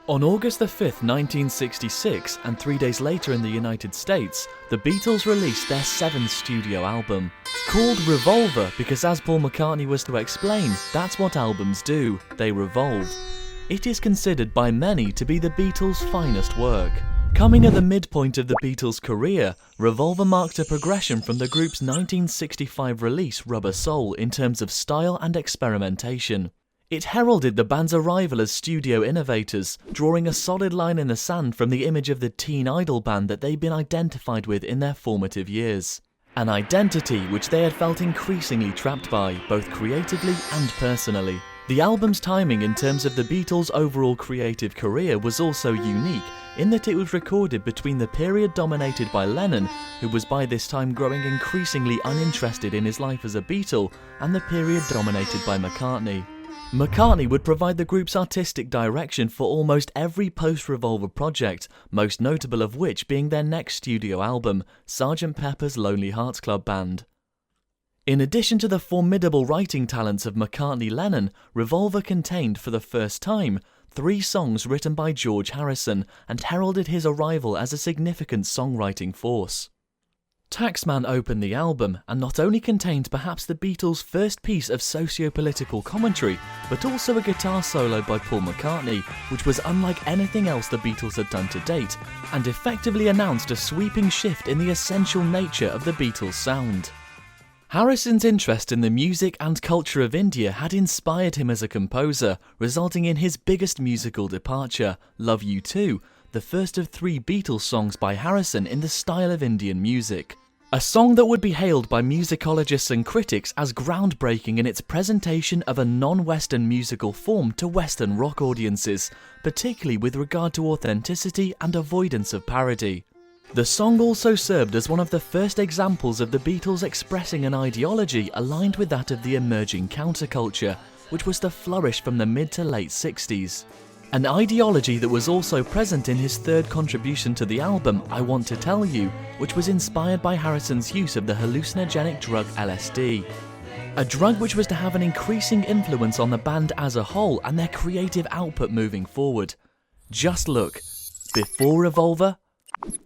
On August 5th, 1966, and 3 days later in the United States, the Beatles released their seventh studio album. Called Revolver because, as Paul McCartney was to explain, that's what albums do, they revolve. It is considered by many to be the Beatles' finest work. Coming at the midpoint of the Beatles' career, Revolver marked a progression from the group's 1965 release Rubber Soul in terms of style and experimentation. It heralded the band's arrival as studio innovators, drawing a solid line in the sand from the image of the teen idol band that they'd been identified with in their formative years. An identity which they had felt increasingly trapped by, both creatively and personally. The album's timing in terms of the Beatles' overall creative career was also unique, in that it was recorded between the period dominated by Lennon, who was by this time growing increasingly uninterested in his life as a Beatle, and the period dominated by McCartney. McCartney would provide the group's artistic direction for almost every post-Revolver project, most notable of which being their next studio album, Sgt. Pepper's Lonely Hearts Club Band. In addition to the formidable writing talents of McCartney-Lennon, Revolver contained, for the first time, 3 songs written by George Harrison and heralded his arrival as a significant songwriting force. Taxman opened the album and not only contained perhaps the Beatles' first piece of socio-political commentary, but also a guitar solo by Paul McCartney, which was unlike anything else the Beatles had done to date, and effectively announced a sweeping shift in the essential nature of the Beatles' sound. Harrison's interest in the music and culture of India had inspired him as a composer, resulting in his biggest musical departure, Love You Too, the first of 3 Beatles songs by Harrison in the style of Indian music. A song that would be hailed by musicologists and critics as groundbreaking in its presentation of a non-Western musical form to Western rock audiences, particularly with regard to authenticity and avoidance of parody. The song also served as one of the first examples of the Beatles expressing an ideology aligned with that of the emerging counterculture, which was to flourish from the mid to late 60s. An ideology that was also present in his third contribution to the album, I Want to Tell You, which was inspired by Harrison's use of the hallucinogenic drug LSD. A drug which was to have an increasing influence on the band as a whole and their creative output moving forward. Just look. Before Revolver,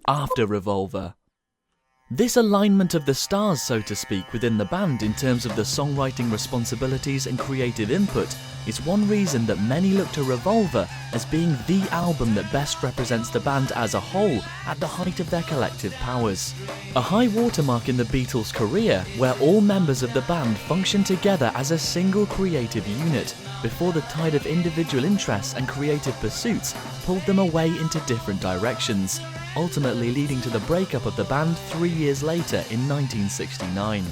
after Revolver. This alignment of the stars, so to speak, within the band in terms of the songwriting responsibilities and creative input is one reason that many look to Revolver as being the album that best represents the band as a whole at the height of their collective powers. A high watermark in the Beatles' career where all members of the band function together as a single creative unit before the tide of individual interests and creative pursuits pulled them away into different directions, ultimately leading to the breakup of the band 3 years later in 1969.